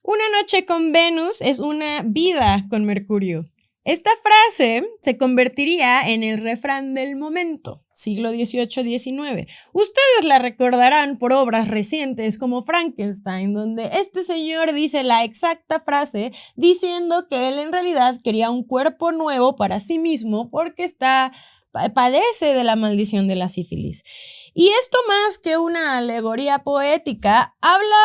Una noche con Venus es una vida con Mercurio. Esta frase se convertiría en el refrán del momento, siglo XVIII-XIX. Ustedes la recordarán por obras recientes como Frankenstein, donde este señor dice la exacta frase diciendo que él en realidad quería un cuerpo nuevo para sí mismo porque padece de la maldición de la sífilis. Y esto, más que una alegoría poética, habla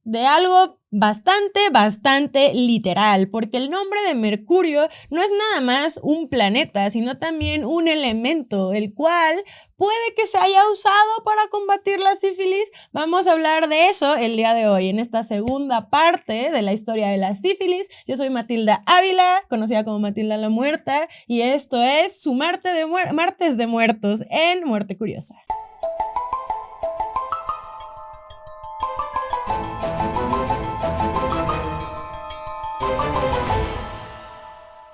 de algo bastante literal, porque el nombre de Mercurio no es nada más un planeta, sino también un elemento, el cual puede que se haya usado para combatir la sífilis. Vamos a hablar de eso el día de hoy, en esta segunda parte de la historia de la sífilis. Yo soy Matilda Ávila, conocida como Matilda la Muerta, y esto es su Martes de Muertos en Muerte Curiosa.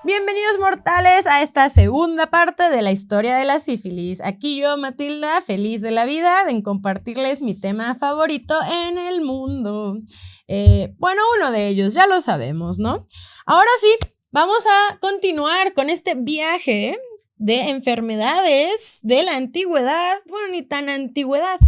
Bienvenidos mortales a esta segunda parte de la historia de la sífilis. Aquí yo, Matilda, feliz de la vida en compartirles mi tema favorito en el mundo. Uno de ellos, ya lo sabemos, ¿no? Ahora sí, vamos a continuar con este viaje de enfermedades de la antigüedad, bueno, ni tan antigüedad.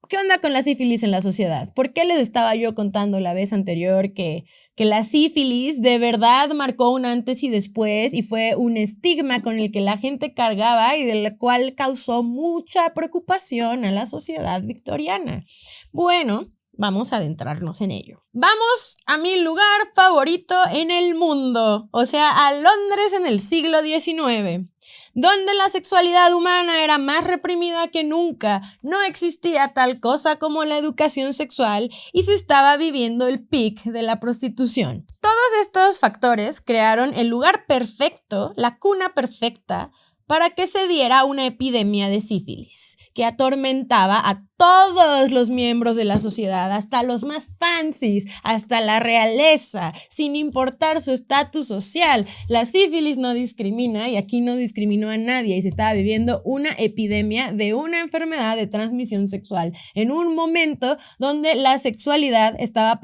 ¿Qué onda con la sífilis en la sociedad? ¿Por qué les estaba yo contando la vez anterior que la sífilis de verdad marcó un antes y después y fue un estigma con el que la gente cargaba y del cual causó mucha preocupación a la sociedad victoriana? Bueno, vamos a adentrarnos en ello. Vamos a mi lugar favorito en el mundo, o sea, a Londres en el siglo XIX. Donde la sexualidad humana era más reprimida que nunca, no existía tal cosa como la educación sexual y se estaba viviendo el peak de la prostitución. Todos estos factores crearon el lugar perfecto, la cuna perfecta, para que se diera una epidemia de sífilis, que atormentaba a todos los miembros de la sociedad, hasta los más fancies, hasta la realeza, sin importar su estatus social. La sífilis no discrimina y aquí no discriminó a nadie y se estaba viviendo una epidemia de una enfermedad de transmisión sexual en un momento donde la sexualidad estaba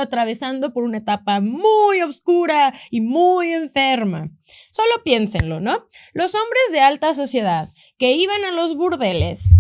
atravesando por una etapa muy oscura y muy enferma. Solo piénsenlo, ¿no? Los hombres de alta sociedad que iban a los burdeles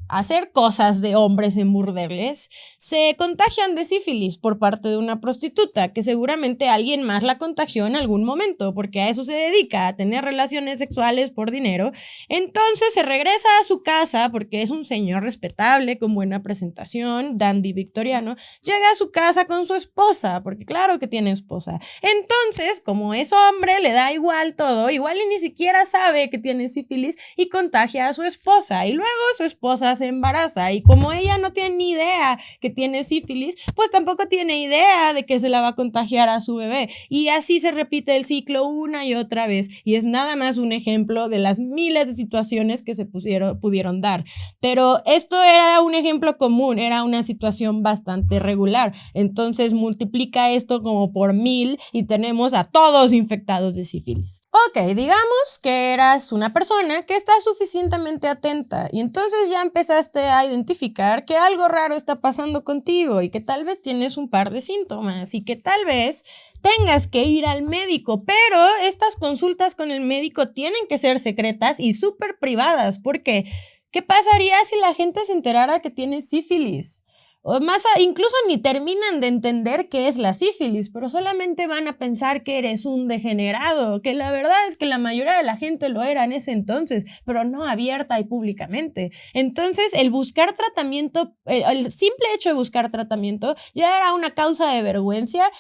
a hacer cosas de hombres en burdeles, se contagian de sífilis por parte de una prostituta, que seguramente alguien más la contagió en algún momento, porque a eso se dedica, a tener relaciones sexuales por dinero. Entonces se regresa a su casa, porque es un señor respetable, con buena presentación, dandy victoriano, llega a su casa con su esposa, porque claro que tiene esposa. Entonces, como es hombre, le da igual todo, igual y ni siquiera sabe que tiene sífilis y contagia a su esposa, y luego su esposa se embaraza y como ella no tiene ni idea que tiene sífilis, pues tampoco tiene idea de que se la va a contagiar a su bebé y así se repite el ciclo una y otra vez y es nada más un ejemplo de las miles de situaciones que se pudieron dar, pero esto era un ejemplo común, era una situación bastante regular, entonces multiplica esto como por 1000 y tenemos a todos infectados de sífilis. Ok, digamos que eras una persona que está suficientemente atenta y entonces ya empezaste a identificar que algo raro está pasando contigo y que tal vez tienes un par de síntomas y que tal vez tengas que ir al médico, pero estas consultas con el médico tienen que ser secretas y súper privadas, porque ¿qué pasaría si la gente se enterara que tienes sífilis? O incluso ni terminan de entender qué es la sífilis, pero solamente van a pensar que eres un degenerado, que la verdad es que la mayoría de la gente lo era en ese entonces, pero no abierta y públicamente. Entonces, el buscar tratamiento, el simple hecho de buscar tratamiento ya era una causa de vergüenza,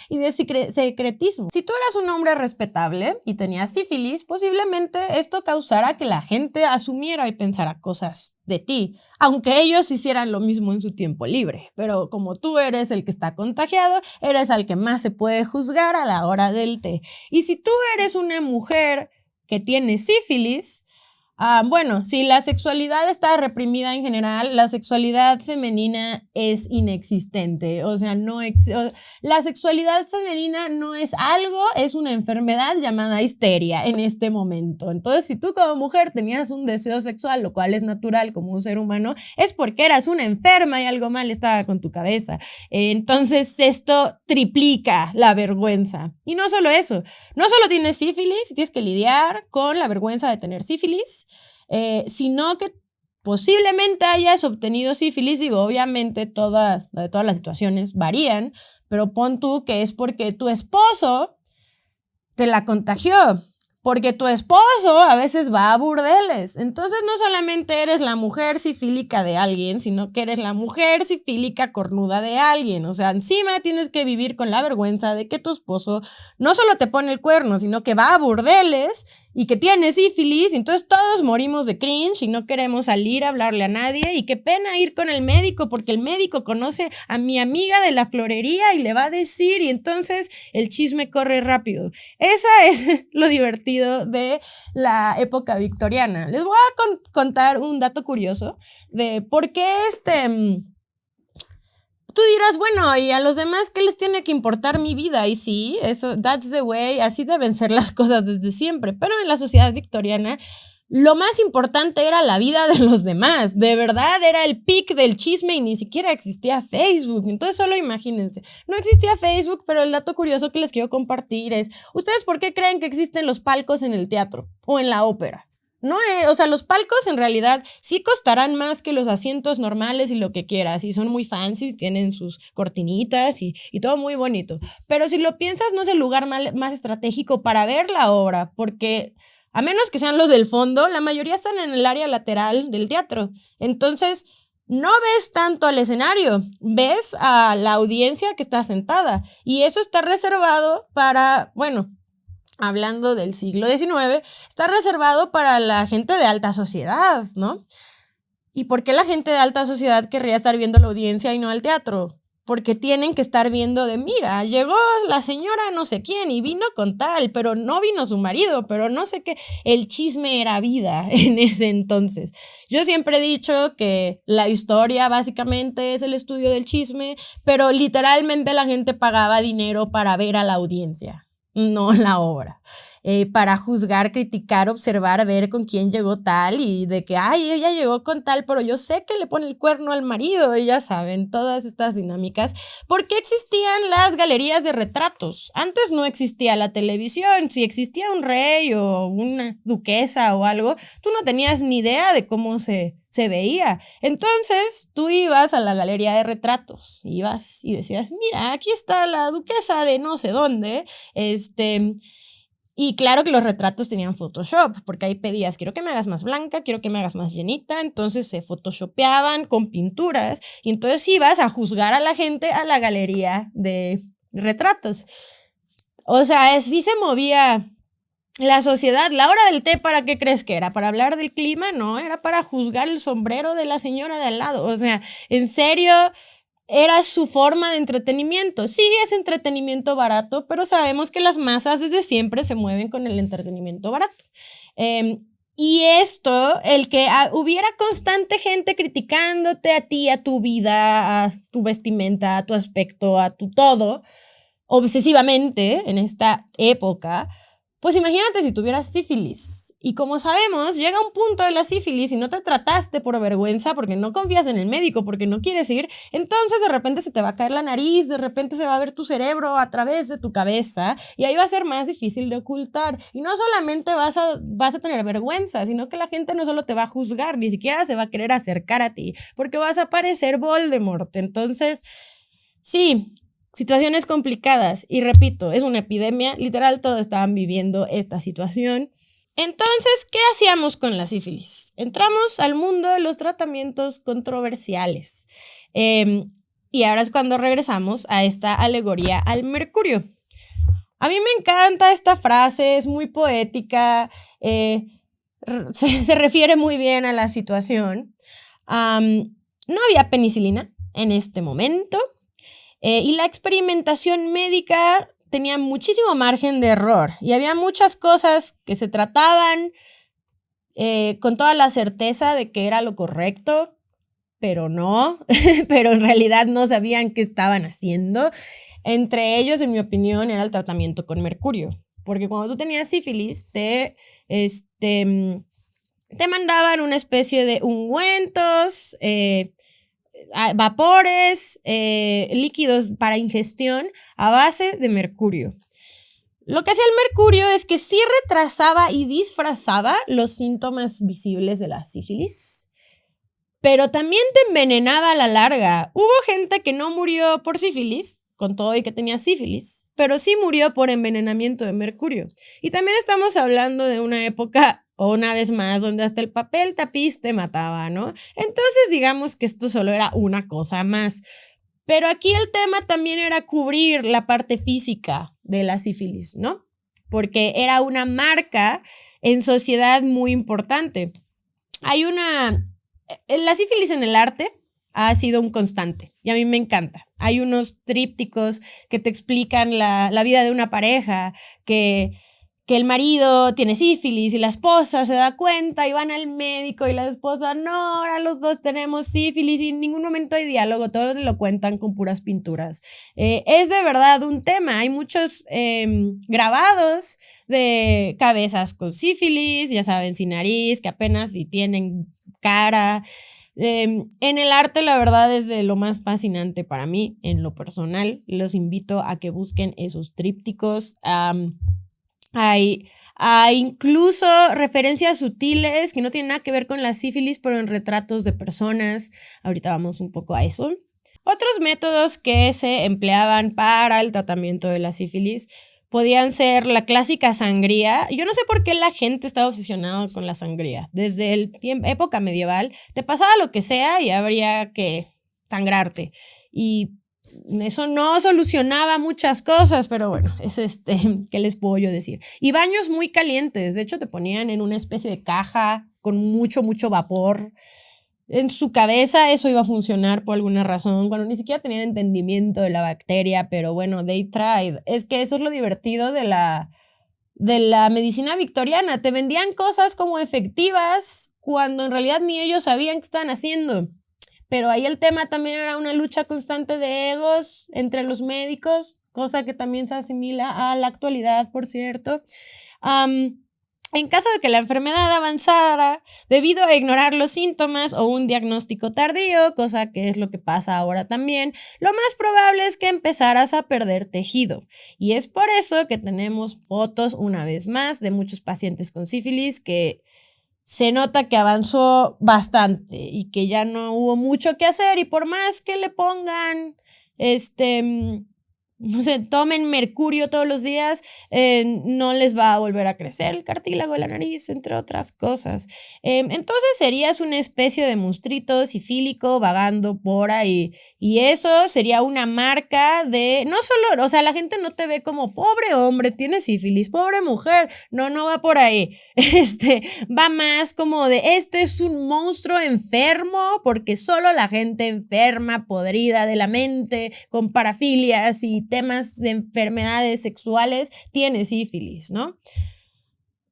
y de secretismo. Si tú eras un hombre respetable y tenías sífilis, posiblemente esto causara que la gente asumiera y pensara cosas de ti, aunque ellos hicieran lo mismo en su tiempo libre, pero como tú eres el que está contagiado, eres al que más se puede juzgar a la hora del té. Y si tú eres una mujer que tiene sífilis, Bueno, si la sexualidad está reprimida en general, la sexualidad femenina es inexistente. O sea, la sexualidad femenina no es algo, es una enfermedad llamada histeria en este momento. Entonces, si tú como mujer tenías un deseo sexual, lo cual es natural como un ser humano, es porque eras una enferma y algo mal estaba con tu cabeza. Entonces, esto triplica la vergüenza. Y no solo eso, no solo tienes sífilis, tienes que lidiar con la vergüenza de tener sífilis, sino que posiblemente hayas obtenido sífilis. Digo, obviamente todas las situaciones varían, pero pon tú que es porque tu esposo te la contagió. Porque tu esposo a veces va a burdeles. Entonces no solamente eres la mujer sifílica de alguien, sino que eres la mujer sifílica cornuda de alguien. O sea, encima tienes que vivir con la vergüenza de que tu esposo no solo te pone el cuerno, sino que va a burdeles y que tiene sífilis. Entonces todos morimos de cringe y no queremos salir a hablarle a nadie. Y qué pena ir con el médico, porque el médico conoce a mi amiga de la florería y le va a decir, y entonces el chisme corre rápido. Esa es lo divertido de la época victoriana. Les voy a contar un dato curioso de por qué tú dirás, bueno, ¿y a los demás qué les tiene que importar mi vida? Y sí, eso, that's the way, así deben ser las cosas desde siempre. Pero en la sociedad victoriana, lo más importante era la vida de los demás. De verdad, era el pic del chisme y ni siquiera existía Facebook. Entonces, solo imagínense. No existía Facebook, pero el dato curioso que les quiero compartir es, ¿ustedes por qué creen que existen los palcos en el teatro o en la ópera? No, o sea, los palcos en realidad sí costarán más que los asientos normales y lo que quieras, y son muy fancy, tienen sus cortinitas y todo muy bonito. Pero si lo piensas, no es el lugar más estratégico para ver la obra, porque a menos que sean los del fondo, la mayoría están en el área lateral del teatro. Entonces, no ves tanto al escenario, ves a la audiencia que está sentada, y eso está reservado para, bueno, hablando del siglo XIX, está reservado para la gente de alta sociedad, ¿no? ¿Y por qué la gente de alta sociedad querría estar viendo la audiencia y no al teatro? Porque tienen que estar viendo de, mira, llegó la señora no sé quién y vino con tal, pero no vino su marido, pero no sé qué. El chisme era vida en ese entonces. Yo siempre he dicho que la historia básicamente es el estudio del chisme, pero literalmente la gente pagaba dinero para ver a la audiencia, no la obra, para juzgar, criticar, observar, ver con quién llegó tal y de que, ay, ella llegó con tal, pero yo sé que le pone el cuerno al marido, y ya saben, todas estas dinámicas. ¿Por qué existían las galerías de retratos? Antes no existía la televisión. Si existía un rey o una duquesa o algo, tú no tenías ni idea de cómo se veía. Entonces tú ibas a la galería de retratos, ibas y decías, mira, aquí está la duquesa de no sé dónde, y claro que los retratos tenían Photoshop, porque ahí pedías, quiero que me hagas más blanca, quiero que me hagas más llenita, entonces se photoshopeaban con pinturas, y entonces ibas a juzgar a la gente a la galería de retratos. O sea, sí se movía la sociedad. La hora del té, ¿para qué crees que era? ¿Para hablar del clima? No, era para juzgar el sombrero de la señora de al lado. O sea, en serio, era su forma de entretenimiento. Sí, es entretenimiento barato, pero sabemos que las masas desde siempre se mueven con el entretenimiento barato. Y esto, el que hubiera constante gente criticándote a ti, a tu vida, a tu vestimenta, a tu aspecto, a tu todo, obsesivamente en esta época, pues imagínate si tuvieras sífilis. Y como sabemos, llega un punto de la sífilis y no te trataste por vergüenza, porque no confías en el médico, porque no quieres ir, entonces de repente se te va a caer la nariz, de repente se va a ver tu cerebro a través de tu cabeza, y ahí va a ser más difícil de ocultar. Y no solamente vas a tener vergüenza, sino que la gente no solo te va a juzgar, ni siquiera se va a querer acercar a ti, porque vas a parecer Voldemort. Entonces, sí, situaciones complicadas, y repito, es una epidemia, literal todos estaban viviendo esta situación. Entonces, ¿qué hacíamos con la sífilis? Entramos al mundo de los tratamientos controversiales, y ahora es cuando regresamos a esta alegoría al mercurio. A mí me encanta esta frase, es muy poética, se refiere muy bien a la situación. No había penicilina en este momento, y la experimentación médica tenía muchísimo margen de error, y había muchas cosas que se trataban con toda la certeza de que era lo correcto, pero no, pero en realidad no sabían qué estaban haciendo. Entre ellos, en mi opinión, era el tratamiento con mercurio, porque cuando tú tenías sífilis, te mandaban una especie de ungüentos, vapores, líquidos para ingestión a base de mercurio. Lo que hacía el mercurio es que sí retrasaba y disfrazaba los síntomas visibles de la sífilis, pero también te envenenaba a la larga. Hubo gente que no murió por sífilis, con todo y que tenía sífilis, pero sí murió por envenenamiento de mercurio. Y también estamos hablando de una época, o una vez más, donde hasta el papel tapiz te mataba, ¿no? Entonces digamos que esto solo era una cosa más. Pero aquí el tema también era cubrir la parte física de la sífilis, ¿no? Porque era una marca en sociedad muy importante. La sífilis en el arte ha sido un constante y a mí me encanta. Hay unos trípticos que te explican la vida de una pareja, que el marido tiene sífilis y la esposa se da cuenta y van al médico y la esposa, no, ahora los dos tenemos sífilis y en ningún momento hay diálogo, todos lo cuentan con puras pinturas. Es de verdad un tema, hay muchos grabados de cabezas con sífilis, ya saben, sin nariz, que apenas si tienen cara. En el arte, la verdad, es de lo más fascinante para mí, en lo personal. Los invito a que busquen esos trípticos. Hay incluso referencias sutiles que no tienen nada que ver con la sífilis, pero en retratos de personas. Ahorita vamos un poco a eso. Otros métodos que se empleaban para el tratamiento de la sífilis podían ser la clásica sangría. Yo no sé por qué la gente estaba obsesionada con la sangría. Desde época medieval, te pasaba lo que sea y habría que sangrarte. Y eso no solucionaba muchas cosas, pero bueno, es ¿qué les puedo yo decir? Y baños muy calientes, de hecho te ponían en una especie de caja con mucho vapor en su cabeza, eso iba a funcionar por alguna razón, cuando ni siquiera tenían entendimiento de la bacteria, pero bueno, they tried. Es que eso es lo divertido de la medicina victoriana, te vendían cosas como efectivas cuando en realidad ni ellos sabían qué estaban haciendo. Pero ahí el tema también era una lucha constante de egos entre los médicos, cosa que también se asimila a la actualidad, por cierto. En caso de que la enfermedad avanzara debido a ignorar los síntomas o un diagnóstico tardío, cosa que es lo que pasa ahora también, lo más probable es que empezaras a perder tejido. Y es por eso que tenemos fotos, una vez más, de muchos pacientes con sífilis que se nota que avanzó bastante y que ya no hubo mucho que hacer y por más que le pongan, no sé, tomen mercurio todos los días, no les va a volver a crecer el cartílago de la nariz, entre otras cosas. Entonces serías una especie de monstruito sifílico vagando por ahí y eso sería una marca de, no solo, o sea, la gente no te ve como pobre hombre, tiene sífilis, pobre mujer, no va por ahí, va más como de, este es un monstruo enfermo porque solo la gente enferma, podrida de la mente, con parafilias y temas de enfermedades sexuales, tiene sífilis, ¿no?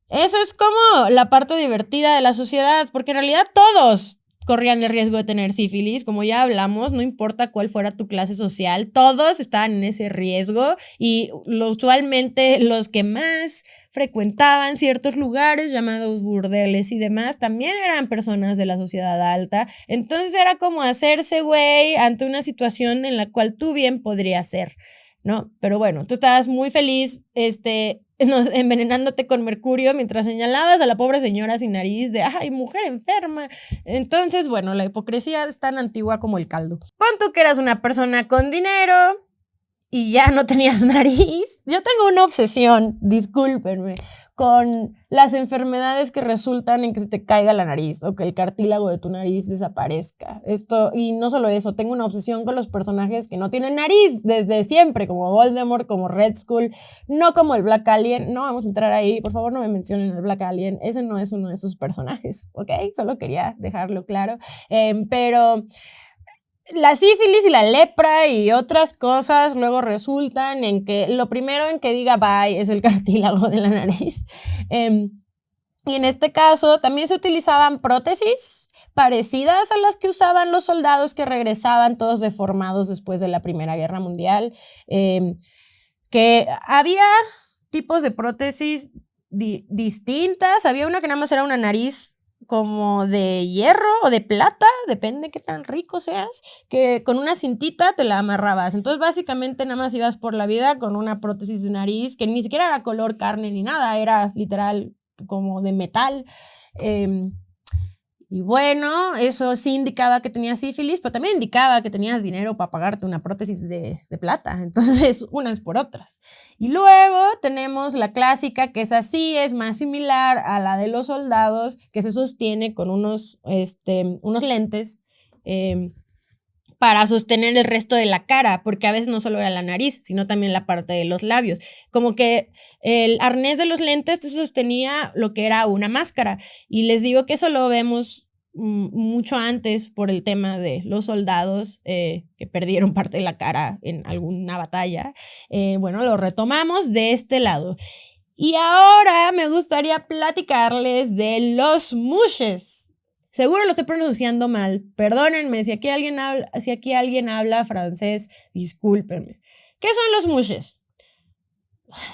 Eso es como la parte divertida de la sociedad, porque en realidad todos corrían el riesgo de tener sífilis, como ya hablamos, no importa cuál fuera tu clase social, todos estaban en ese riesgo y usualmente los que más frecuentaban ciertos lugares llamados burdeles y demás también eran personas de la sociedad alta, entonces era como hacerse güey ante una situación en la cual tú bien podrías ser, ¿no? Pero bueno, tú estabas muy feliz, envenenándote con mercurio mientras señalabas a la pobre señora sin nariz de, ay, mujer enferma. Entonces, bueno, la hipocresía es tan antigua como el caldo. Pon tú que eras una persona con dinero y ya no tenías nariz. Yo tengo una obsesión, discúlpenme, con las enfermedades que resultan en que se te caiga la nariz o que el cartílago de tu nariz desaparezca. Y no solo eso, tengo una obsesión con los personajes que no tienen nariz desde siempre, como Voldemort, como Red Skull, no como el Black Alien. No vamos a entrar ahí, por favor no me mencionen el Black Alien, ese no es uno de sus personajes, ¿ok? Solo quería dejarlo claro, pero la sífilis y la lepra y otras cosas luego resultan en que lo primero en que diga bye es el cartílago de la nariz. Y en este caso también se utilizaban prótesis parecidas a las que usaban los soldados que regresaban todos deformados después de la Primera Guerra Mundial, que había tipos de prótesis distintas. Había una que nada más era una nariz como de hierro o de plata, depende qué tan rico seas, que con una cintita te la amarrabas. Entonces básicamente nada más ibas por la vida con una prótesis de nariz que ni siquiera era color carne ni nada, era literal como de metal. Y bueno, eso sí indicaba que tenías sífilis, pero también indicaba que tenías dinero para pagarte una prótesis de plata. Entonces, unas por otras. Y luego tenemos la clásica, que es así, es más similar a la de los soldados, que se sostiene con unos lentes para sostener el resto de la cara, porque a veces no solo era la nariz, sino también la parte de los labios. Como que el arnés de los lentes te sostenía lo que era una máscara. Y les digo que eso lo vemos mucho antes por el tema de los soldados que perdieron parte de la cara en alguna batalla. Bueno, lo retomamos de este lado. Y ahora me gustaría platicarles de los mushes. Seguro lo estoy pronunciando mal, perdónenme, si aquí alguien habla francés, discúlpenme. ¿Qué son los mushes?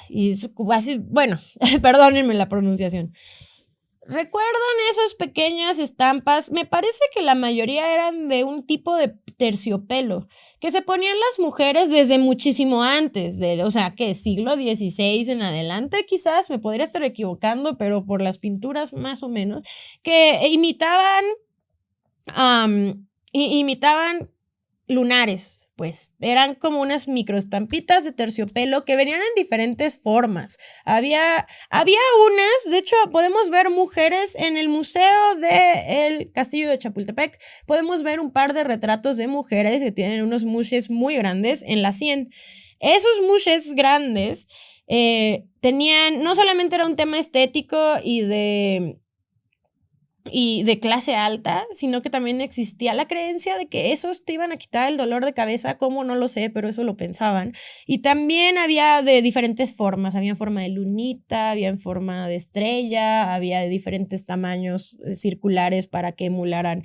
Y así, bueno, perdónenme la pronunciación. ¿Recuerdan esas pequeñas estampas? Me parece que la mayoría eran de un tipo de terciopelo que se ponían las mujeres desde muchísimo antes, o sea, que siglo XVI en adelante, quizás, me podría estar equivocando, pero por las pinturas más o menos, que imitaban lunares. Pues eran como unas microestampitas de terciopelo que venían en diferentes formas. Había unas, de hecho podemos ver mujeres en el museo del Castillo de Chapultepec. Podemos ver un par de retratos de mujeres que tienen unos mushes muy grandes en la sien. Esos mushes grandes tenían, no solamente era un tema estético y de clase alta, sino que también existía la creencia de que esos te iban a quitar el dolor de cabeza, cómo no lo sé, pero eso lo pensaban. Y también había de diferentes formas, había en forma de lunita, había en forma de estrella, había de diferentes tamaños circulares para que emularan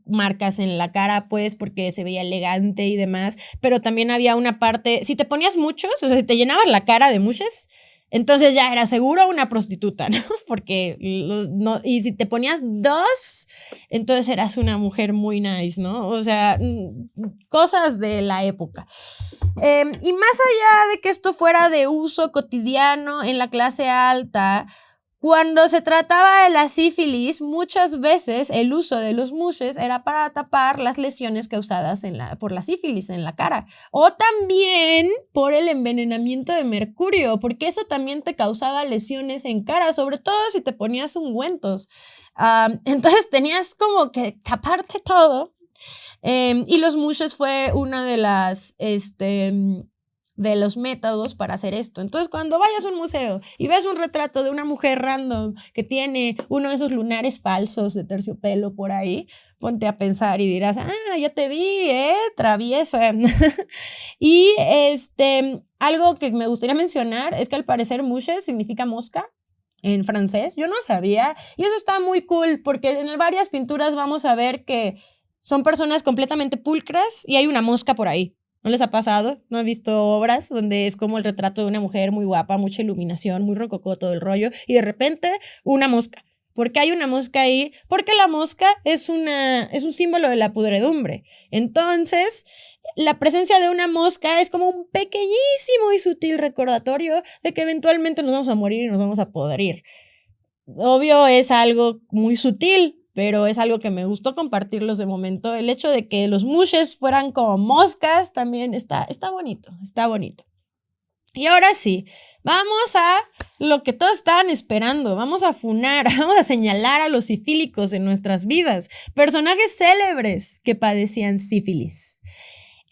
marcas en la cara, pues, porque se veía elegante y demás, pero también había una parte, si te ponías muchos, o sea, si te llenabas la cara de mushes, entonces ya era seguro una prostituta, ¿no? Porque y si te ponías 2, entonces eras una mujer muy nice, ¿no? O sea, cosas de la época. Y más allá de que esto fuera de uso cotidiano en la clase alta, cuando se trataba de la sífilis, muchas veces el uso de los mushes era para tapar las lesiones causadas por la sífilis en la cara. O también por el envenenamiento de mercurio, porque eso también te causaba lesiones en cara, sobre todo si te ponías ungüentos. Entonces tenías como que taparte todo. Y los mushes fue una de las de los métodos para hacer esto. Entonces, cuando vayas a un museo y ves un retrato de una mujer random que tiene uno de esos lunares falsos de terciopelo por ahí, ponte a pensar y dirás, ya te vi, traviesa. Y algo que me gustaría mencionar es que al parecer mushes significa mosca en francés. Yo no sabía, y eso está muy cool porque en varias pinturas vamos a ver que son personas completamente pulcras y hay una mosca por ahí. ¿No les ha pasado? ¿No han visto obras donde es como el retrato de una mujer muy guapa, mucha iluminación, muy rococó todo el rollo, y de repente una mosca? ¿Por qué hay una mosca ahí? Porque la mosca es un símbolo de la pudredumbre. Entonces, la presencia de una mosca es como un pequeñísimo y sutil recordatorio de que eventualmente nos vamos a morir y nos vamos a podrir. Obvio, es algo muy sutil, pero es algo que me gustó compartirlos de momento. El hecho de que los mushes fueran como moscas también está bonito, está bonito. Y ahora sí, vamos a lo que todos estaban esperando. Vamos a funar, vamos a señalar a los sifílicos en nuestras vidas. Personajes célebres que padecían sífilis.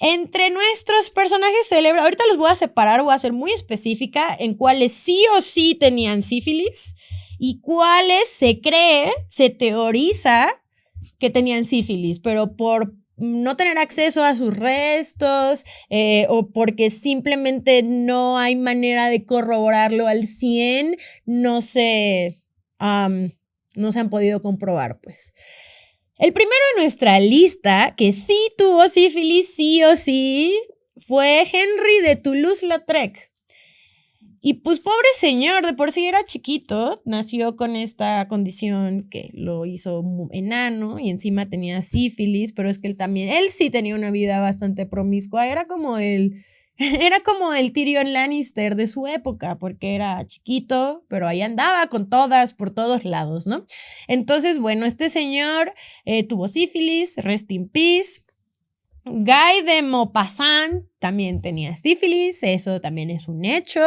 Entre nuestros personajes célebres, ahorita los voy a separar, voy a ser muy específica en cuáles sí o sí tenían sífilis y cuáles se teoriza que tenían sífilis, pero por no tener acceso a sus restos o porque simplemente no hay manera de corroborarlo al 100, no se han podido comprobar, pues. El primero en nuestra lista, que sí tuvo sífilis, sí o sí, fue Henry de Toulouse-Lautrec. Y pues pobre señor, de por sí era chiquito, nació con esta condición que lo hizo enano y encima tenía sífilis, pero es que él sí tenía una vida bastante promiscua, era como el Tyrion Lannister de su época, porque era chiquito, pero ahí andaba con todas, por todos lados, ¿no? Entonces, bueno, este señor tuvo sífilis, rest in peace. Guy de Maupassant también tenía sífilis, eso también es un hecho.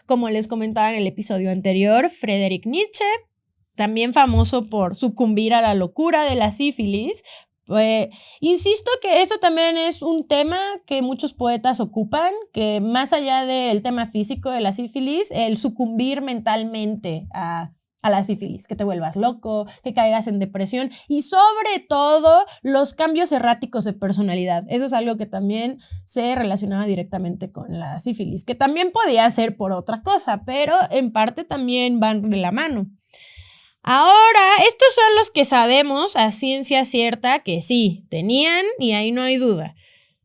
Como les comentaba en el episodio anterior, Friedrich Nietzsche, también famoso por sucumbir a la locura de la sífilis. Insisto que eso también es un tema que muchos poetas ocupan, que más allá del tema físico de la sífilis, el sucumbir mentalmente a la sífilis, que te vuelvas loco, que caigas en depresión y sobre todo los cambios erráticos de personalidad. Eso es algo que también se relacionaba directamente con la sífilis, que también podía ser por otra cosa, pero en parte también van de la mano. Ahora, estos son los que sabemos a ciencia cierta que sí, tenían y ahí no hay duda.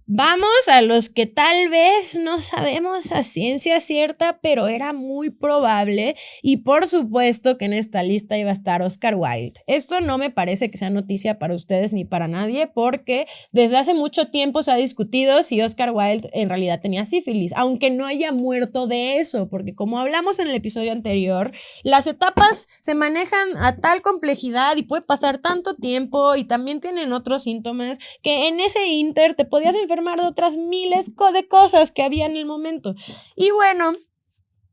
Vamos a los que tal vez no sabemos a ciencia cierta, pero era muy probable y por supuesto que en esta lista iba a estar Oscar Wilde. Esto no me parece que sea noticia para ustedes ni para nadie porque desde hace mucho tiempo se ha discutido si Oscar Wilde en realidad tenía sífilis, aunque no haya muerto de eso, porque como hablamos en el episodio anterior, las etapas se manejan a tal complejidad y puede pasar tanto tiempo y también tienen otros síntomas que en ese inter te podías enfermar de otras miles de cosas que había en el momento. Y bueno,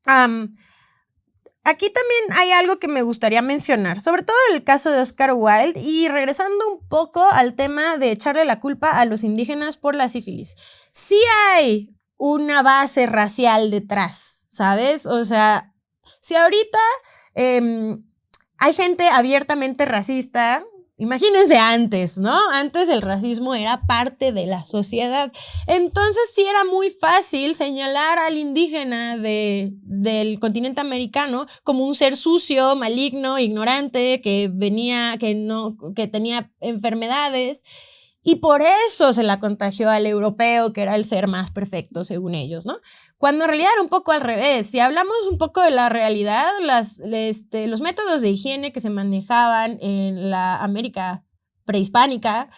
aquí también hay algo que me gustaría mencionar, sobre todo el caso de Oscar Wilde y regresando un poco al tema de echarle la culpa a los indígenas por la sífilis. Sí hay una base racial detrás, ¿sabes? O sea, si ahorita hay gente abiertamente racista, imagínense antes, ¿no? Antes el racismo era parte de la sociedad. Entonces sí era muy fácil señalar al indígena del continente americano como un ser sucio, maligno, ignorante, que tenía enfermedades. Y por eso se la contagió al europeo, que era el ser más perfecto, según ellos, ¿no? Cuando en realidad era un poco al revés. Si hablamos un poco de la realidad, los métodos de higiene que se manejaban en la América prehispánica,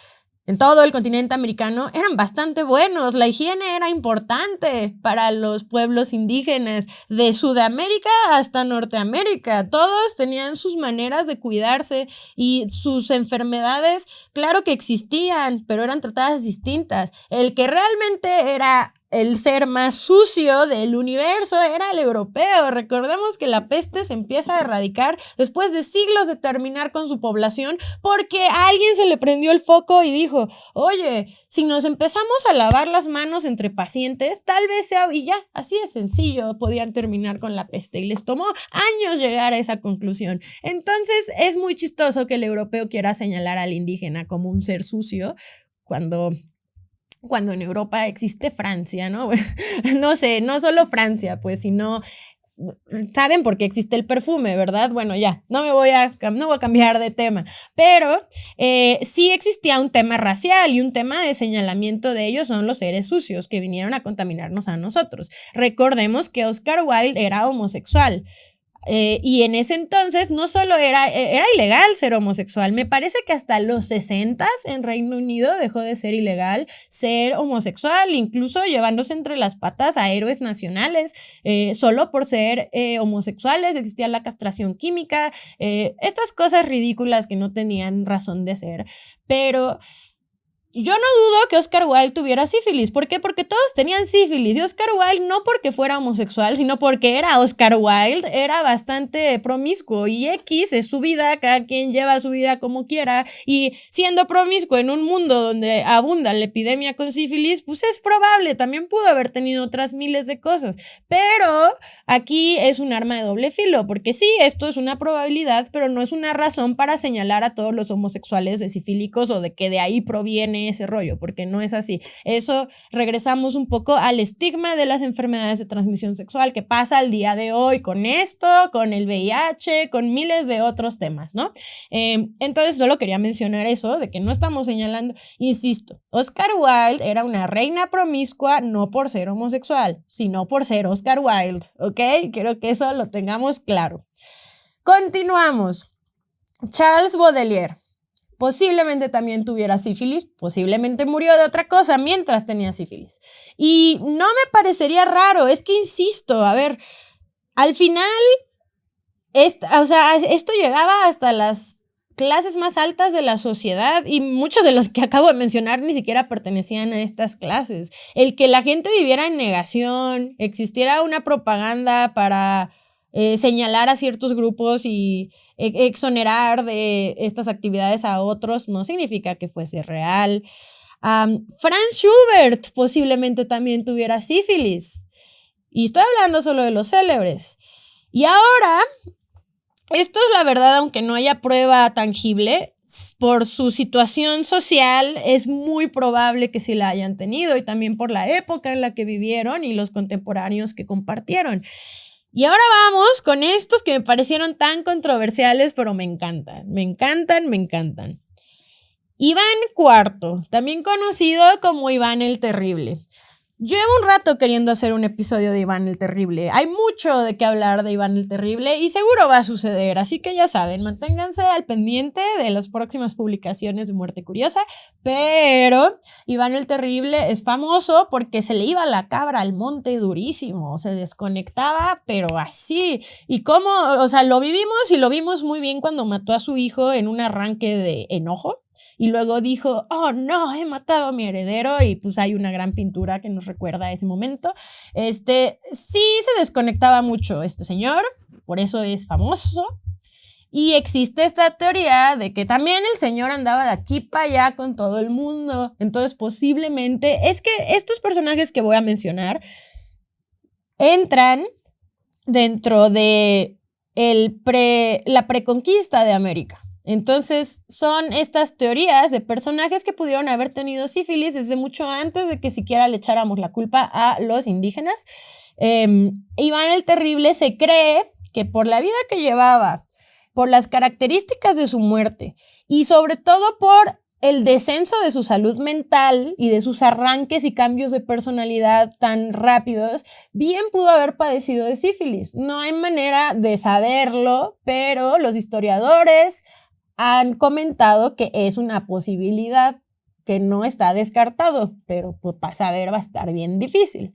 en todo el continente americano, eran bastante buenos. La higiene era importante para los pueblos indígenas de Sudamérica hasta Norteamérica. Todos tenían sus maneras de cuidarse y sus enfermedades, claro que existían, pero eran tratadas distintas. El que realmente era el ser más sucio del universo era el europeo. Recordemos que la peste se empieza a erradicar después de siglos de terminar con su población porque a alguien se le prendió el foco y dijo, oye, si nos empezamos a lavar las manos entre pacientes, tal vez sea, y ya, así de sencillo, podían terminar con la peste y les tomó años llegar a esa conclusión. Entonces es muy chistoso que el europeo quiera señalar al indígena como un ser sucio cuando en Europa existe Francia, ¿no? No sé, no solo Francia, pues, sino saben por qué existe el perfume, ¿verdad? Bueno, ya, no voy a cambiar de tema, pero sí existía un tema racial y un tema de señalamiento de ellos son los seres sucios que vinieron a contaminarnos a nosotros. Recordemos que Oscar Wilde era homosexual. Y en ese entonces no solo era ilegal ser homosexual, me parece que hasta los 60s en Reino Unido dejó de ser ilegal ser homosexual, incluso llevándose entre las patas a héroes nacionales, solo por ser homosexuales. Existía la castración química, estas cosas ridículas que no tenían razón de ser, pero yo no dudo que Oscar Wilde tuviera sífilis. ¿Por qué? Porque todos tenían sífilis. Y Oscar Wilde no porque fuera homosexual, sino porque era Oscar Wilde, era bastante promiscuo. Y X es su vida, cada quien lleva su vida como quiera. Y siendo promiscuo en un mundo donde abunda la epidemia con sífilis, pues es probable. También pudo haber tenido otras miles de cosas. Pero aquí es un arma de doble filo. Porque sí, esto es una probabilidad, pero no es una razón para señalar a todos los homosexuales de sifílicos o de que de ahí proviene ni ese rollo, porque no es así. Eso regresamos un poco al estigma de las enfermedades de transmisión sexual que pasa al día de hoy con esto, con el VIH, con miles de otros temas, ¿no? Entonces solo quería mencionar eso, de que no estamos señalando, insisto, Oscar Wilde era una reina promiscua no por ser homosexual, sino por ser Oscar Wilde, ¿ok? Quiero que eso lo tengamos claro. Continuamos. Charles Baudelaire. Posiblemente también tuviera sífilis, posiblemente murió de otra cosa mientras tenía sífilis. Y no me parecería raro, es que insisto, a ver, al final, esto llegaba hasta las clases más altas de la sociedad y muchos de los que acabo de mencionar ni siquiera pertenecían a estas clases. El que la gente viviera en negación, existiera una propaganda para señalar a ciertos grupos y exonerar de estas actividades a otros no significa que fuese real. Franz Schubert posiblemente también tuviera sífilis. Y estoy hablando solo de los célebres. Y ahora, esto es la verdad, aunque no haya prueba tangible, por su situación social es muy probable que sí la hayan tenido y también por la época en la que vivieron y los contemporáneos que compartieron. Y ahora vamos con estos que me parecieron tan controversiales, pero me encantan, me encantan, me encantan. Iván IV, también conocido como Iván el Terrible. Llevo un rato queriendo hacer un episodio de Iván el Terrible. Hay mucho de qué hablar de Iván el Terrible y seguro va a suceder, así que ya saben, manténganse al pendiente de las próximas publicaciones de Muerte Curiosa, pero Iván el Terrible es famoso porque se le iba la cabra al monte durísimo, se desconectaba, pero así. Y cómo, o sea, lo vivimos y lo vimos muy bien cuando mató a su hijo en un arranque de enojo. Y luego dijo, oh no, he matado a mi heredero, y pues hay una gran pintura que nos recuerda a ese momento. Sí se desconectaba mucho este señor, por eso es famoso. Y existe esta teoría de que también el señor andaba de aquí para allá con todo el mundo. Entonces posiblemente, es que estos personajes que voy a mencionar entran dentro de la preconquista de América. Entonces son estas teorías de personajes que pudieron haber tenido sífilis desde mucho antes de que siquiera le echáramos la culpa a los indígenas. Iván el Terrible se cree que por la vida que llevaba, por las características de su muerte y sobre todo por el descenso de su salud mental y de sus arranques y cambios de personalidad tan rápidos, bien pudo haber padecido de sífilis. No hay manera de saberlo, pero los historiadores han comentado que es una posibilidad, que no está descartado, pero pues para saber va a estar bien difícil.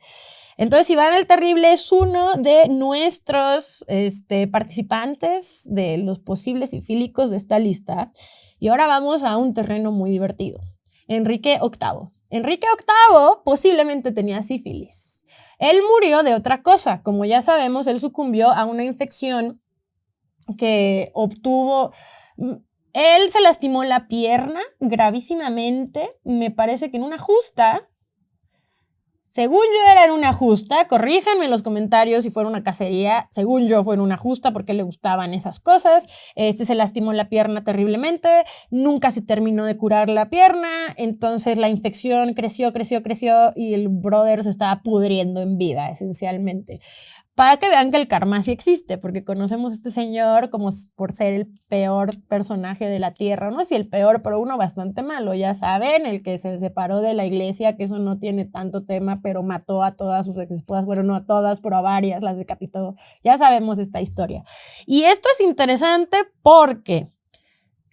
Entonces Iván el Terrible es uno de nuestros participantes de los posibles sifílicos de esta lista. Y ahora vamos a un terreno muy divertido. Enrique VIII. Enrique VIII posiblemente tenía sífilis. Él murió de otra cosa. Como ya sabemos, él sucumbió a una infección que obtuvo. Él se lastimó la pierna gravísimamente, me parece que en una justa. Según yo era en una justa, corríjanme en los comentarios si fuera una cacería, según yo fue en una justa porque le gustaban esas cosas. Se lastimó la pierna terriblemente, nunca se terminó de curar la pierna, entonces la infección creció y el brother se estaba pudriendo en vida, esencialmente. Para que vean que el karma sí existe, porque conocemos a este señor como por ser el peor personaje de la tierra, no sé si el peor, pero uno bastante malo, ya saben, el que se separó de la iglesia, que eso no tiene tanto tema, pero mató a todas sus exesposas, bueno, no a todas, pero a varias, las decapitó, ya sabemos esta historia. Y esto es interesante porque,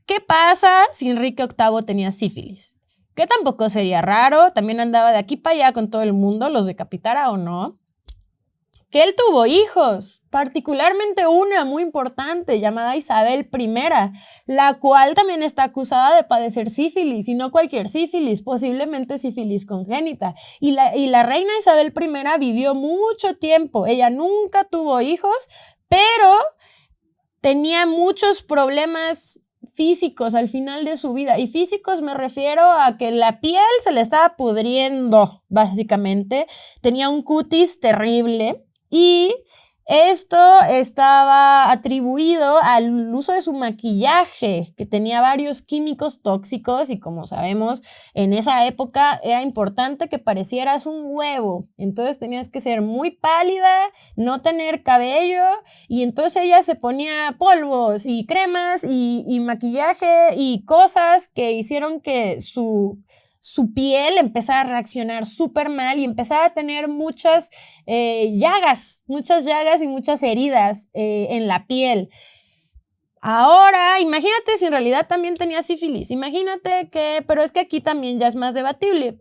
¿qué pasa si Enrique VIII tenía sífilis? Que tampoco sería raro, también andaba de aquí para allá con todo el mundo, los decapitara o no. Que él tuvo hijos, particularmente una muy importante llamada Isabel I, la cual también está acusada de padecer sífilis, y no cualquier sífilis, posiblemente sífilis congénita. Y la reina Isabel I vivió mucho tiempo, ella nunca tuvo hijos, pero tenía muchos problemas físicos al final de su vida, y físicos me refiero a que la piel se le estaba pudriendo, básicamente, tenía un cutis terrible. Y Esto estaba atribuido al uso de su maquillaje, que tenía varios químicos tóxicos y como sabemos, en esa época era importante que parecieras un huevo. Entonces tenías que ser muy pálida, no tener cabello y entonces ella se ponía polvos y cremas y maquillaje y cosas que hicieron que su piel empezara a reaccionar súper mal y empezaba a tener muchas llagas y muchas heridas en la piel. Ahora, imagínate si en realidad también tenía sífilis, imagínate que, pero es que aquí también ya es más debatible,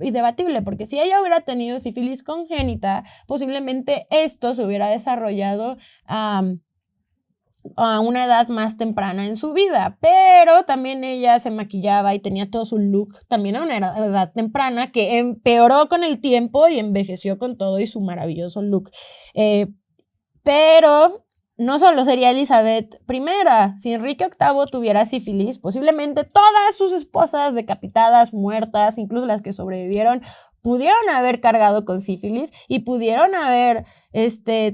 porque si ella hubiera tenido sífilis congénita, posiblemente esto se hubiera desarrollado a una edad más temprana en su vida, pero también ella se maquillaba y tenía todo su look también a una edad temprana que empeoró con el tiempo y envejeció con todo y su maravilloso look. Pero no solo sería Elizabeth I, si Enrique VIII tuviera sífilis, posiblemente todas sus esposas decapitadas, muertas, incluso las que sobrevivieron, pudieron haber cargado con sífilis y pudieron haber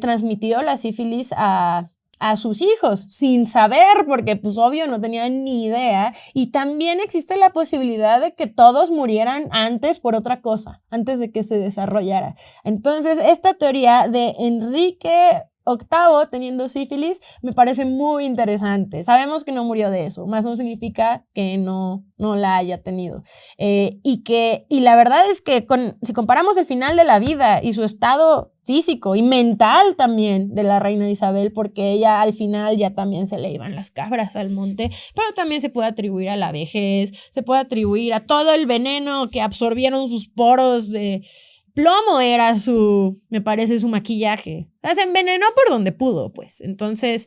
transmitido la sífilis a sus hijos, sin saber, porque pues obvio no tenían ni idea, y también existe la posibilidad de que todos murieran antes por otra cosa, antes de que se desarrollara. Entonces, esta teoría de Enrique VIII teniendo sífilis me parece muy interesante. Sabemos que no murió de eso, más no significa que no la haya tenido. Y la verdad es que si comparamos el final de la vida y su estado físico y mental también de la reina Isabel, porque ella al final ya también se le iban las cabras al monte, pero también se puede atribuir a la vejez, se puede atribuir a todo el veneno que absorbieron sus poros de plomo era me parece, su maquillaje. O sea, se envenenó por donde pudo, pues. Entonces,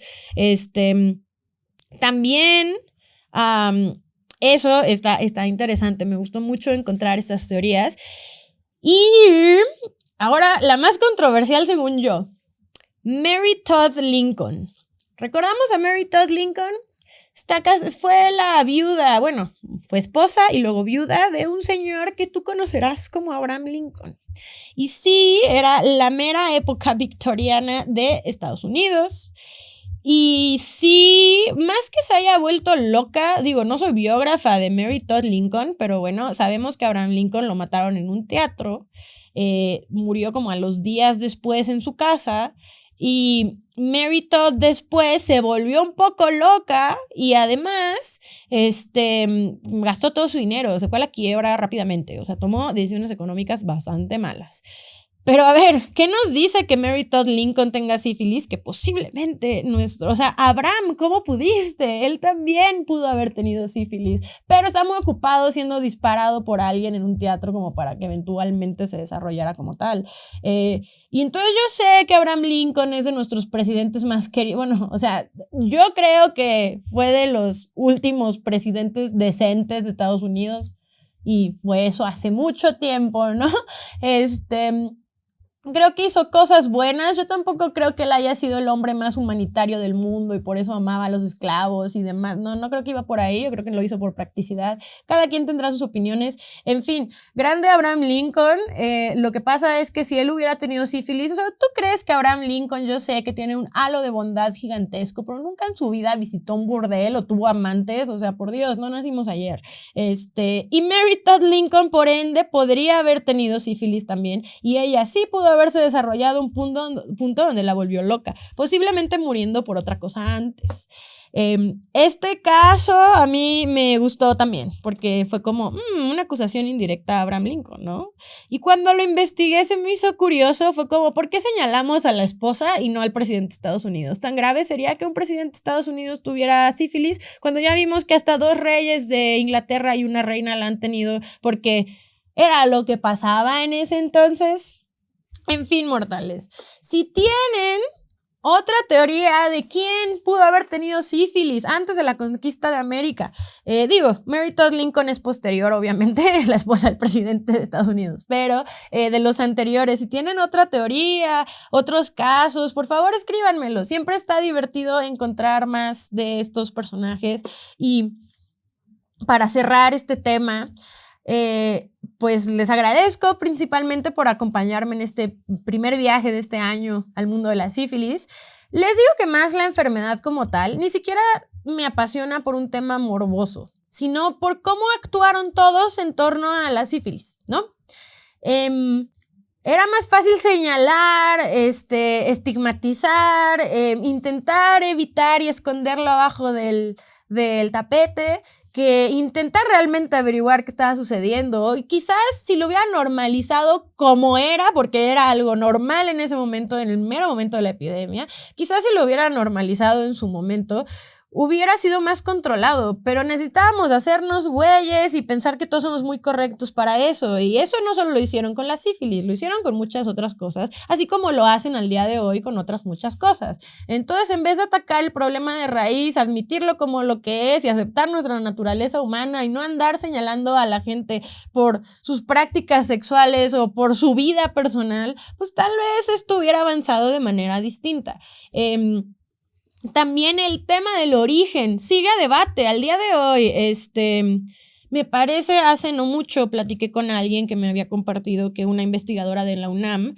también eso está interesante. Me gustó mucho encontrar estas teorías. Y ahora, la más controversial según yo, Mary Todd Lincoln. ¿Recordamos a Mary Todd Lincoln? Fue la viuda, bueno, fue esposa y luego viuda de un señor que tú conocerás como Abraham Lincoln. Y sí, era la mera época victoriana de Estados Unidos. Y sí, más que se haya vuelto loca, digo, no soy biógrafa de Mary Todd Lincoln, pero bueno, sabemos que Abraham Lincoln lo mataron en un teatro, murió como a los días después en su casa. Y Mary Todd después se volvió un poco loca y además gastó todo su dinero, se fue a la quiebra rápidamente, o sea, tomó decisiones económicas bastante malas. Pero a ver, ¿qué nos dice que Mary Todd Lincoln tenga sífilis? Que posiblemente o sea, Abraham, ¿cómo pudiste? Él también pudo haber tenido sífilis, pero está muy ocupado siendo disparado por alguien en un teatro como para que eventualmente se desarrollara como tal. Y entonces yo sé que Abraham Lincoln es de nuestros presidentes más queridos, bueno, o sea, yo creo que fue de los últimos presidentes decentes de Estados Unidos y fue eso hace mucho tiempo, ¿no? Creo que hizo cosas buenas. Yo tampoco creo que él haya sido el hombre más humanitario del mundo y por eso amaba a los esclavos y demás. No creo que iba por ahí. Yo creo que lo hizo por practicidad. Cada quien tendrá sus opiniones. En fin, grande Abraham Lincoln. Lo que pasa es que si él hubiera tenido sífilis, o sea, ¿tú crees que Abraham Lincoln, yo sé que tiene un halo de bondad gigantesco, pero nunca en su vida visitó un burdel o tuvo amantes? O sea, por Dios, no nacimos ayer. Y Mary Todd Lincoln, por ende, podría haber tenido sífilis también. Y ella sí pudo haberse desarrollado un punto donde la volvió loca, posiblemente muriendo por otra cosa antes. Este caso a mí me gustó también, porque fue como una acusación indirecta a Abraham Lincoln, ¿no? Y cuando lo investigué se me hizo curioso, fue como, ¿por qué señalamos a la esposa y no al presidente de Estados Unidos? ¿Tan grave sería que un presidente de Estados Unidos tuviera sífilis cuando ya vimos que hasta 2 reyes de Inglaterra y una reina la han tenido porque era lo que pasaba en ese entonces? En fin, mortales, si tienen otra teoría de quién pudo haber tenido sífilis antes de la conquista de América, Mary Todd Lincoln es posterior, obviamente, es la esposa del presidente de Estados Unidos, pero de los anteriores, si tienen otra teoría, otros casos, por favor escríbanmelo. Siempre está divertido encontrar más de estos personajes. Y para cerrar este tema, pues les agradezco principalmente por acompañarme en este primer viaje de este año al mundo de la sífilis. Les digo que más la enfermedad como tal, ni siquiera me apasiona por un tema morboso, sino por cómo actuaron todos en torno a la sífilis, ¿no? Era más fácil señalar, estigmatizar, intentar evitar y esconderlo abajo del tapete, que intentar realmente averiguar qué estaba sucediendo. Y quizás si lo hubiera normalizado como era, porque era algo normal en ese momento, en el mero momento de la epidemia, quizás si lo hubiera normalizado en su momento, hubiera sido más controlado, pero necesitábamos hacernos güeyes y pensar que todos somos muy correctos para eso, y eso no solo lo hicieron con la sífilis, lo hicieron con muchas otras cosas, así como lo hacen al día de hoy con otras muchas cosas. Entonces, en vez de atacar el problema de raíz, admitirlo como lo que es y aceptar nuestra naturaleza humana y no andar señalando a la gente por sus prácticas sexuales o por su vida personal, pues tal vez esto hubiera avanzado de manera distinta. También el tema del origen sigue a debate al día de hoy. Me parece, hace no mucho platiqué con alguien que me había compartido que una investigadora de la UNAM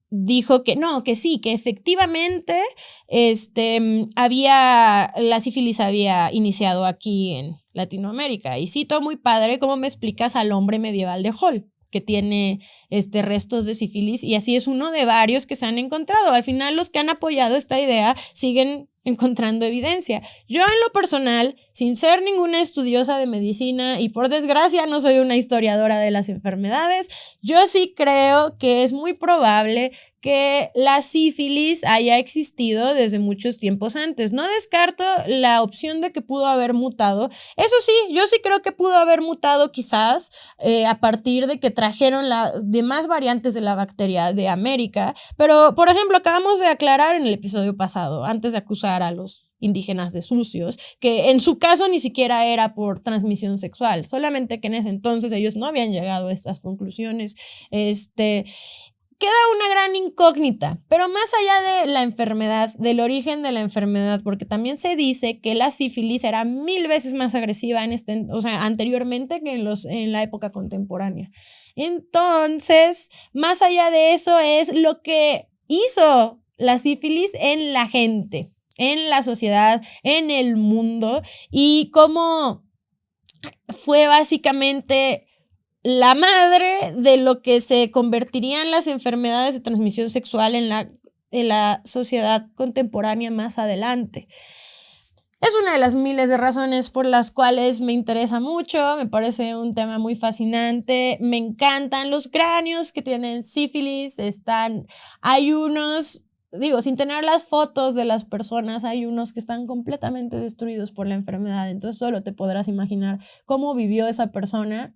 dijo que no, que sí, que efectivamente la sífilis había iniciado aquí en Latinoamérica. Y cito muy padre cómo me explicas al hombre medieval de Hall, que tiene restos de sífilis, y así es uno de varios que se han encontrado. Al final, los que han apoyado esta idea siguen encontrando evidencia. Yo, en lo personal, sin ser ninguna estudiosa de medicina y por desgracia no soy una historiadora de las enfermedades, yo sí creo que es muy probable que la sífilis haya existido desde muchos tiempos antes. No descarto la opción de que pudo haber mutado. Eso sí, yo sí creo que pudo haber mutado quizás a partir de que trajeron demás variantes de la bacteria de América. Pero, por ejemplo, acabamos de aclarar en el episodio pasado, antes de acusar a los indígenas de sucios, que en su caso ni siquiera era por transmisión sexual, solamente que en ese entonces ellos no habían llegado a estas conclusiones. Queda una gran incógnita, pero más allá de la enfermedad, del origen de la enfermedad, porque también se dice que la sífilis era 1000 veces más agresiva anteriormente que en la época contemporánea. Entonces, más allá de eso es lo que hizo la sífilis en la gente, en la sociedad, en el mundo, y cómo fue básicamente la madre de lo que se convertirían las enfermedades de transmisión sexual en la sociedad contemporánea más adelante. Es una de las miles de razones por las cuales me interesa mucho, me parece un tema muy fascinante, me encantan los cráneos que tienen sífilis, hay unos, sin tener las fotos de las personas, hay unos que están completamente destruidos por la enfermedad, entonces solo te podrás imaginar cómo vivió esa persona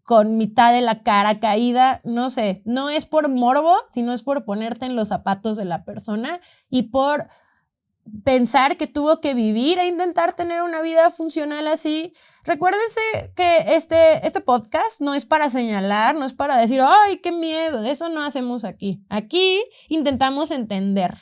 con mitad de la cara caída. No sé, no es por morbo, sino es por ponerte en los zapatos de la persona y por pensar que tuvo que vivir e intentar tener una vida funcional así. Recuérdense que este podcast no es para señalar, no es para decir, ¡ay, qué miedo! Eso no hacemos aquí. Aquí intentamos entender.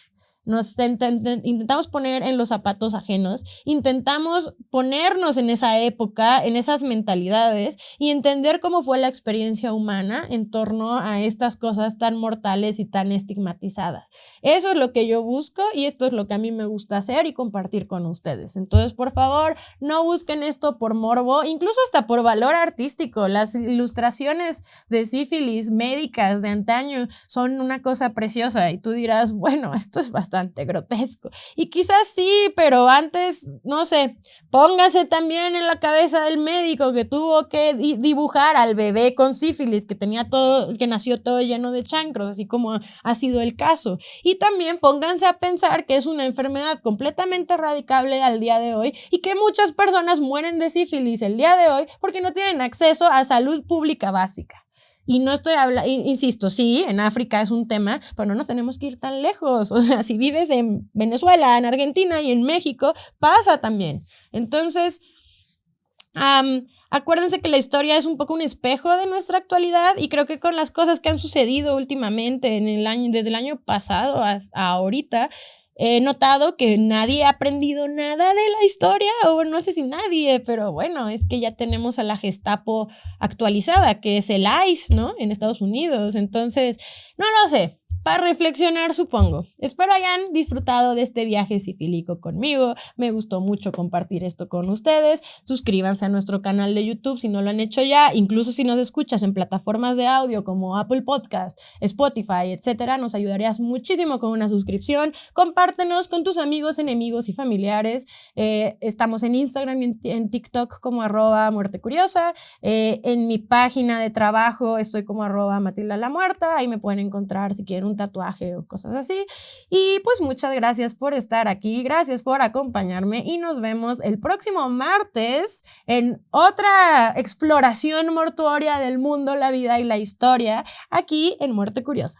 Intentamos poner en los zapatos ajenos, intentamos ponernos en esa época, en esas mentalidades y entender cómo fue la experiencia humana en torno a estas cosas tan mortales y tan estigmatizadas. Eso es lo que yo busco y esto es lo que a mí me gusta hacer y compartir con ustedes. Entonces, por favor, no busquen esto por morbo, incluso hasta por valor artístico. Las ilustraciones de sífilis médicas de antaño son una cosa preciosa y tú dirás, bueno, esto es bastante grotesco. Y quizás sí, pero antes, no sé, póngase también en la cabeza del médico que tuvo que dibujar al bebé con sífilis, que nació todo lleno de chancros, así como ha sido el caso. Y también pónganse a pensar que es una enfermedad completamente erradicable al día de hoy y que muchas personas mueren de sífilis el día de hoy porque no tienen acceso a salud pública básica. Y no estoy hablando, insisto, sí, en África es un tema, pero no nos tenemos que ir tan lejos. O sea, si vives en Venezuela, en Argentina y en México, pasa también. Entonces, acuérdense que la historia es un poco un espejo de nuestra actualidad y creo que con las cosas que han sucedido últimamente desde el año pasado hasta ahorita, he notado que nadie ha aprendido nada de la historia, o no sé si nadie, pero bueno, es que ya tenemos a la Gestapo actualizada, que es el ICE, ¿no? En Estados Unidos. Entonces, no lo sé. Para reflexionar, supongo. Espero hayan disfrutado de este viaje sifílico conmigo. Me gustó mucho compartir esto con ustedes. Suscríbanse a nuestro canal de YouTube si no lo han hecho ya. Incluso si nos escuchas en plataformas de audio como Apple Podcast, Spotify, etcétera, nos ayudarías muchísimo con una suscripción. Compártenos con tus amigos, enemigos y familiares. Estamos en Instagram y en TikTok como @muertecuriosa. En mi página de trabajo estoy como @MatildaLaMuerta. Ahí me pueden encontrar si quieren un tatuaje o cosas así. Y pues muchas gracias por estar aquí, gracias por acompañarme y nos vemos el próximo martes en otra exploración mortuoria del mundo, la vida y la historia aquí en Muerte Curiosa.